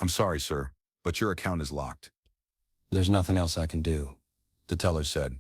I'm sorry, sir, but your account is locked. There's nothing else I can do, The teller said,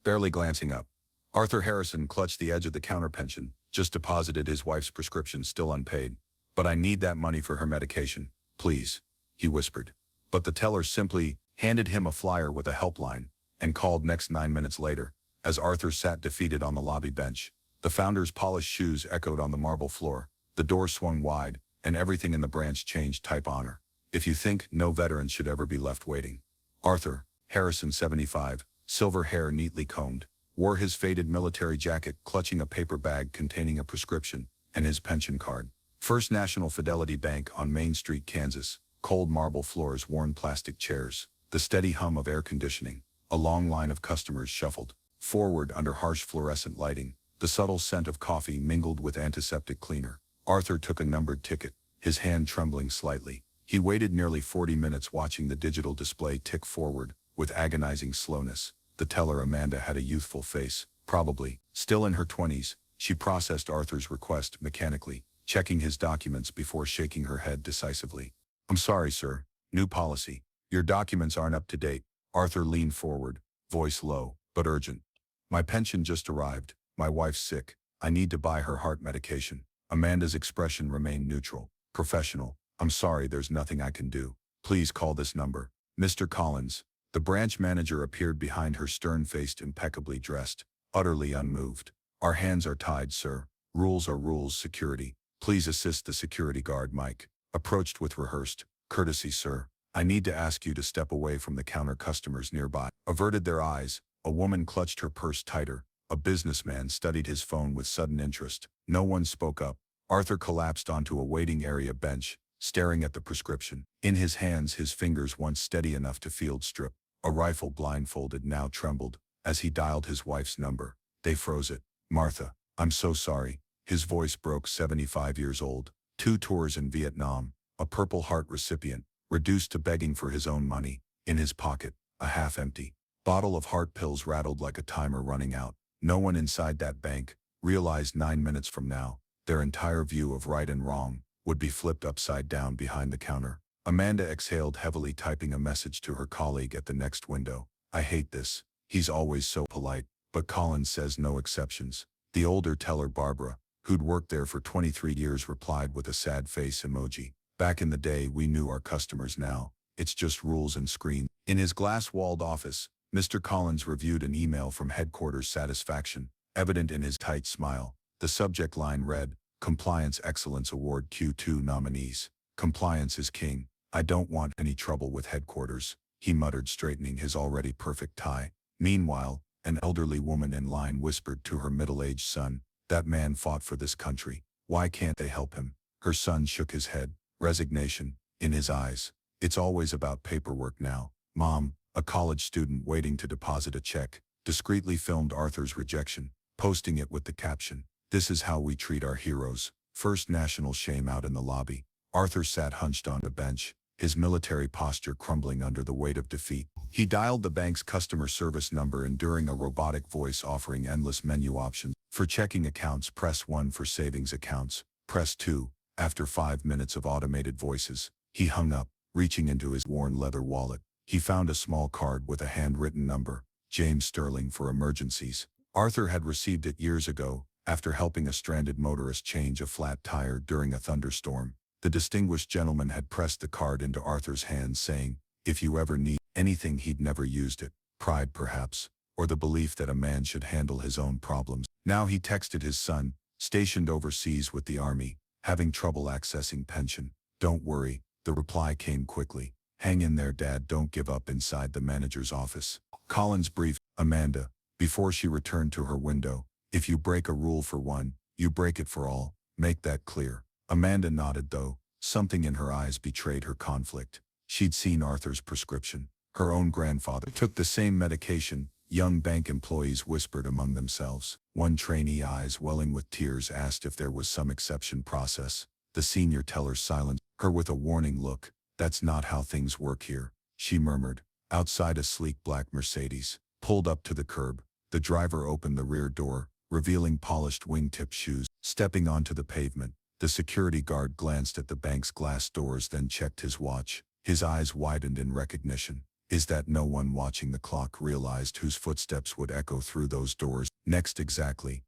barely glancing up. Arthur Harrison clutched the edge of the counter pension, just deposited his wife's prescription still unpaid. But I need that money for her medication, please, he whispered. But the teller simply handed him a flyer with a helpline and called next 9 minutes later, as Arthur sat defeated on the lobby bench. The founder's polished shoes echoed on the marble floor, the door swung wide, and everything in the branch changed type honor. If you think no veteran should ever be left waiting. Arthur Harrison, 75, silver hair neatly combed, wore his faded military jacket clutching a paper bag containing a prescription and his pension card. First National Fidelity Bank on Main Street, Kansas. Cold marble floors, worn plastic chairs, the steady hum of air conditioning. A long line of customers shuffled forward under harsh fluorescent lighting, the subtle scent of coffee mingled with antiseptic cleaner. Arthur took a numbered ticket, his hand trembling slightly. He waited nearly 40 minutes watching the digital display tick forward, with agonizing slowness. The teller, Amanda, had a youthful face, probably still in her 20s. She processed Arthur's request mechanically, checking his documents before shaking her head decisively. I'm sorry, sir. New policy. Your documents aren't up to date. Arthur leaned forward, voice low, but urgent. My pension just arrived. My wife's sick. I need to buy her heart medication. Amanda's expression remained neutral, professional. I'm sorry, there's nothing I can do. Please call this number. Mr. Collins. The branch manager appeared behind her, stern-faced, impeccably dressed, utterly unmoved. Our hands are tied, sir. Rules are rules. Security. Please assist the security guard. Mike approached with rehearsed courtesy. Sir, I need to ask you to step away from the counter. Customers nearby averted their eyes. A woman clutched her purse tighter. A businessman studied his phone with sudden interest. No one spoke up. Arthur collapsed onto a waiting area bench, staring at the prescription. In his hands, his fingers, once steady enough to field strip a rifle blindfolded, now trembled. As he dialed his wife's number, they froze it. Martha, I'm so sorry. His voice broke. 75 years old, 2 tours in Vietnam, a Purple Heart recipient, reduced to begging for his own money. In his pocket, a half-empty bottle of heart pills rattled like a timer running out. No one inside that bank realized 9 minutes from now, their entire view of right and wrong would be flipped upside down behind the counter. Amanda exhaled heavily, typing a message to her colleague at the next window. I hate this. He's always so polite, but Collins says no exceptions. The older teller, Barbara, who'd worked there for 23 years, replied with a sad face emoji. Back in the day, we knew our customers. Now, it's just rules and screen. In his glass-walled office, Mr. Collins reviewed an email from headquarters, satisfaction evident in his tight smile. The subject line read, Compliance Excellence Award Q2 nominees. Compliance is king. I don't want any trouble with headquarters, he muttered, straightening his already perfect tie. Meanwhile, an elderly woman in line whispered to her middle-aged son, that man fought for this country. Why can't they help him? Her son shook his head, resignation in his eyes. It's always about paperwork now. Mom, a college student waiting to deposit a check, discreetly filmed Arthur's rejection, posting it with the caption, This is how we treat our heroes. First national shame. Out in the lobby, Arthur sat hunched on a bench, his military posture crumbling under the weight of defeat. He dialed the bank's customer service number, enduring a robotic voice offering endless menu options. For checking accounts, press 1. For savings accounts, press 2. After 5 minutes of automated voices, he hung up, reaching into his worn leather wallet. He found a small card with a handwritten number, James Sterling, for emergencies. Arthur had received it years ago, after helping a stranded motorist change a flat tire during a thunderstorm. The distinguished gentleman had pressed the card into Arthur's hands, saying, if you ever need anything. He'd never used it. Pride, perhaps, or the belief that a man should handle his own problems. Now he texted his son, stationed overseas with the army, having trouble accessing pension. Don't worry, the reply came quickly. Hang in there, Dad, don't give up. Inside the manager's office, Collins briefed Amanda, before she returned to her window, if you break a rule for one, you break it for all. Make that clear. Amanda nodded, though something in her eyes betrayed her conflict. She'd seen Arthur's prescription. Her own grandfather took the same medication. Young bank employees whispered among themselves. One trainee, eyes welling with tears, asked if there was some exception process. The senior teller silenced her with a warning look. That's not how things work here, she murmured. Outside, a sleek black Mercedes pulled up to the curb. The driver opened the rear door, revealing polished wingtip shoes. Stepping onto the pavement, the security guard glanced at the bank's glass doors, then checked his watch. His eyes widened in recognition. Is that no one watching the clock realized whose footsteps would echo through those doors? Next, exactly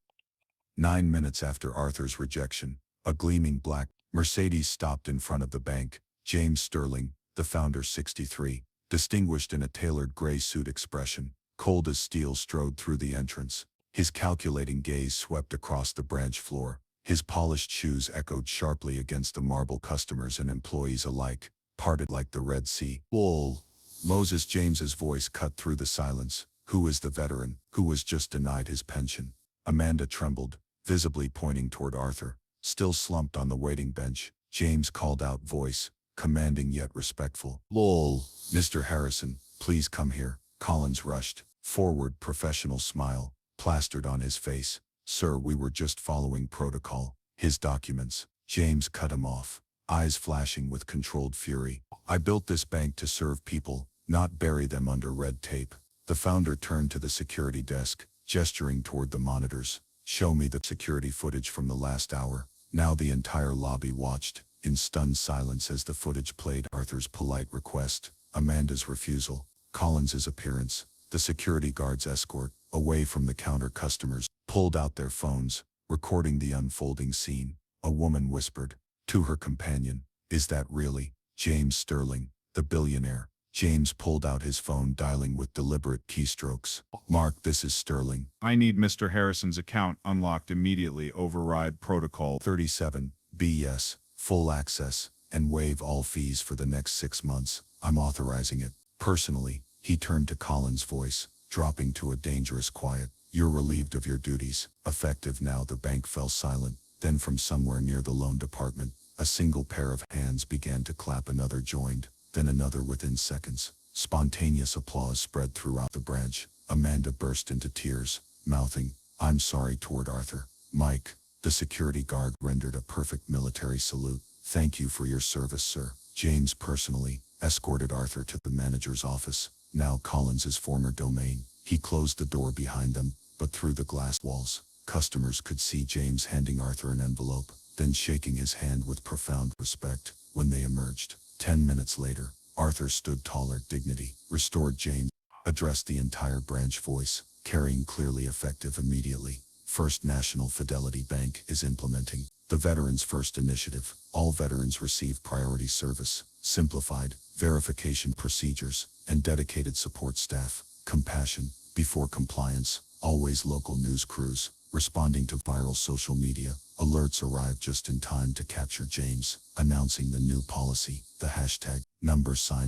9 minutes after Arthur's rejection, a gleaming black Mercedes stopped in front of the bank. James Sterling, the founder, 63, distinguished in a tailored gray suit expression, cold as steel, strode through the entrance. His calculating gaze swept across the branch floor. His polished shoes echoed sharply against the marble. Customers and employees alike parted like the Red Sea. Bull! Moses James's voice cut through the silence. Who is the veteran who was just denied his pension? Amanda trembled, visibly pointing toward Arthur, still slumped on the waiting bench. James called out, voice commanding yet respectful. Lol. Mr. Harrison, please come here. Collins rushed forward, professional smile plastered on his face. Sir, we were just following protocol. His documents. James cut him off, eyes flashing with controlled fury. I built this bank to serve people, not bury them under red tape. The founder turned to the security desk, gesturing toward the monitors. Show me the security footage from the last hour. Now the entire lobby watched in stunned silence as the footage played. Arthur's polite request, Amanda's refusal, Collins's appearance, the security guard's escort, away from the counter. Customers pulled out their phones, recording the unfolding scene. A woman whispered to her companion, is that really James Sterling, the billionaire? James pulled out his phone, dialing with deliberate keystrokes. Mark, this is Sterling. I need Mr. Harrison's account unlocked immediately. Override protocol 37, BS, full access, and waive all fees for the next 6 months. I'm authorizing it. Personally, he turned to Collins' voice, dropping to a dangerous quiet. You're relieved of your duties. Effective now. The bank fell silent. Then from somewhere near the loan department, a single pair of hands began to clap. Another joined, then another within seconds. Spontaneous applause spread throughout the branch. Amanda burst into tears, mouthing, I'm sorry, toward Arthur. Mike, the security guard, rendered a perfect military salute. Thank you for your service, sir. James personally escorted Arthur to the manager's office, now Collins's former domain. He closed the door behind them, but through the glass walls, customers could see James handing Arthur an envelope, then shaking his hand with profound respect. When they emerged, 10 minutes later, Arthur stood taller. Dignity restored. James addressed the entire branch, voice carrying clearly, effective immediately. First National Fidelity Bank is implementing the Veterans First initiative. All veterans receive priority service, simplified verification procedures, and dedicated support staff. Compassion before compliance. Always local news crews responding to viral social media. Alerts arrived just in time to capture James announcing the new policy. The hashtag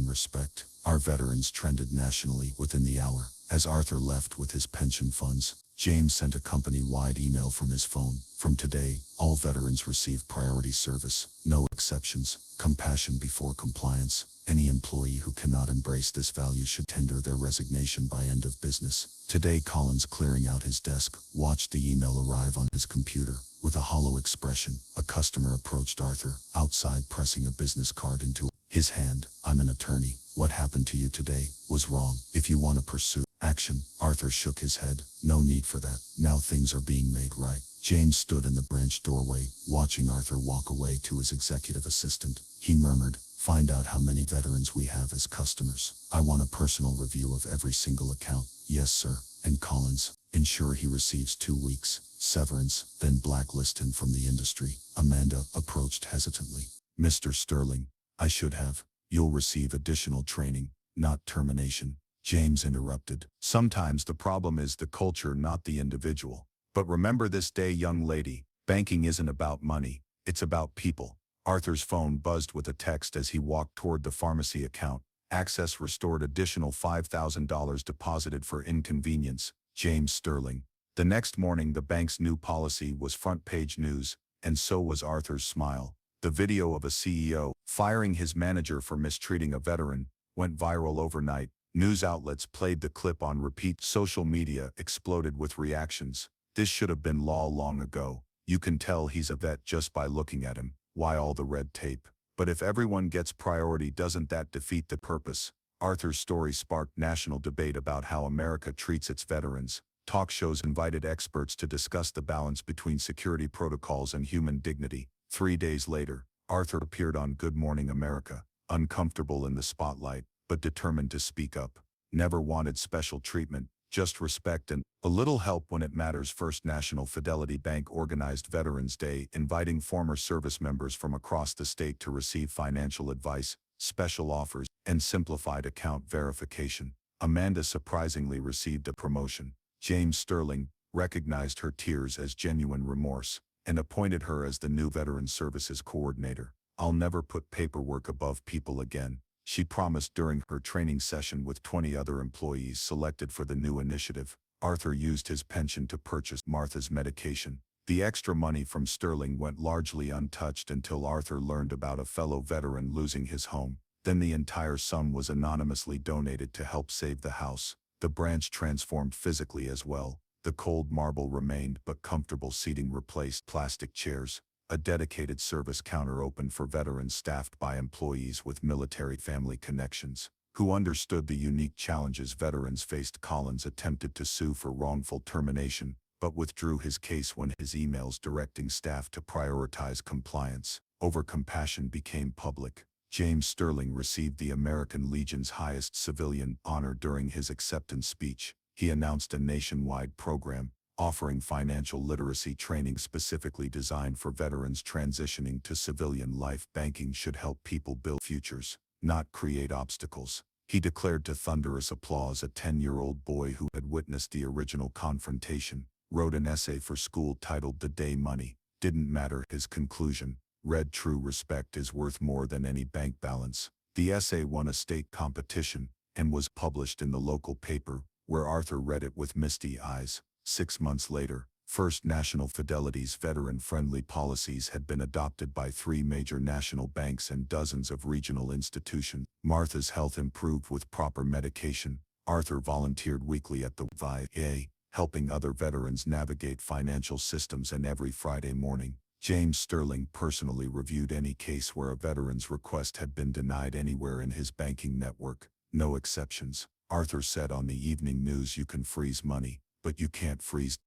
#respect. Our veterans trended nationally within the hour. As Arthur left with his pension funds, James sent a company-wide email from his phone. From today, all veterans receive priority service, no exceptions. Compassion before compliance. Any employee who cannot embrace this value should tender their resignation by end of business. Today, Collins, clearing out his desk, watched the email arrive on his computer. With a hollow expression, a customer approached Arthur, outside, pressing a business card into his hand. I'm an attorney. What happened to you today was wrong. If you want to pursue action. Arthur shook his head. No need for that. Now things are being made right. James stood in the branch doorway, watching Arthur walk away to his executive assistant. He murmured, find out how many veterans we have as customers. I want a personal review of every single account. Yes, sir. And Collins, ensure he receives 2 weeks severance, then blacklist him from the industry. Amanda approached hesitantly. Mr. Sterling, I should have. You'll receive additional training, not termination. James interrupted. Sometimes the problem is the culture, not the individual. But remember this day, young lady, banking isn't about money, it's about people. Arthur's phone buzzed with a text as he walked toward the pharmacy account. Access restored. Additional $5,000 deposited for inconvenience. James Sterling. The next morning, the bank's new policy was front-page news, and so was Arthur's smile. The video of a CEO firing his manager for mistreating a veteran went viral overnight. News outlets played the clip on repeat. Social media exploded with reactions. This should have been law long ago. You can tell he's a vet just by looking at him. Why all the red tape? But if everyone gets priority, doesn't that defeat the purpose? Arthur's story sparked national debate about how America treats its veterans. Talk shows invited experts to discuss the balance between security protocols and human dignity. 3 days later, Arthur appeared on Good Morning America. uncomfortable in the spotlight, but determined to speak up. Never wanted special treatment, just respect and a little help when it matters. First National Fidelity Bank organized Veterans Day, inviting former service members from across the state to receive financial advice, special offers, and simplified account verification. Amanda surprisingly received a promotion. James Sterling recognized her tears as genuine remorse and appointed her as the new Veteran Services Coordinator. "I'll never put paperwork above people again," she promised during her training session with 20 other employees selected for the new initiative. Arthur used his pension to purchase Martha's medication. The extra money from Sterling went largely untouched until Arthur learned about a fellow veteran losing his home. Then the entire sum was anonymously donated to help save the house. The branch transformed physically as well. The cold marble remained, but comfortable seating replaced plastic chairs. A dedicated service counter opened for veterans staffed by employees with military family connections, who understood the unique challenges veterans faced. Collins attempted to sue for wrongful termination, but withdrew his case when his emails directing staff to prioritize compliance over compassion became public. James Sterling received the American Legion's highest civilian honor during his acceptance speech. He announced a nationwide program offering financial literacy training specifically designed for veterans transitioning to civilian life. Banking should help people build futures, not create obstacles. He declared to thunderous applause. A 10-year-old boy who had witnessed the original confrontation wrote an essay for school titled "The Day Money Didn't Matter." His conclusion read, "True respect is worth more than any bank balance." The essay won a state competition and was published in the local paper, where Arthur read it with misty eyes. 6 months later, First National Fidelity's veteran-friendly policies had been adopted by 3 major national banks and dozens of regional institutions. Martha's health improved with proper medication. Arthur volunteered weekly at the VA, helping other veterans navigate financial systems, and every Friday morning, James Sterling personally reviewed any case where a veteran's request had been denied anywhere in his banking network. No exceptions. Arthur said on the evening news, "You can freeze money, but you can't freeze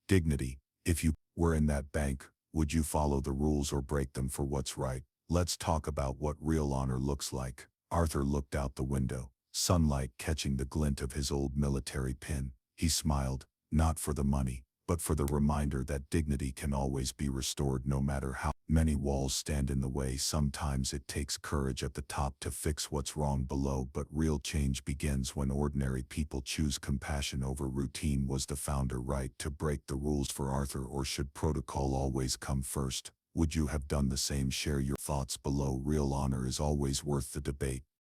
dignity. If you were in that bank, would you follow the rules or break them for what's right? Let's talk about what real honor looks like." Arthur looked out the window, sunlight catching the glint of his old military pin. He smiled, not for the money, but for the reminder that dignity can always be restored no matter how many walls stand in the way. Sometimes it takes courage at the top to fix what's wrong below, but real change begins when ordinary people choose compassion over routine. Was the founder right to break the rules for Arthur, or should protocol always come first? Would you have done the same? Share your thoughts below. Real honor is always worth the debate.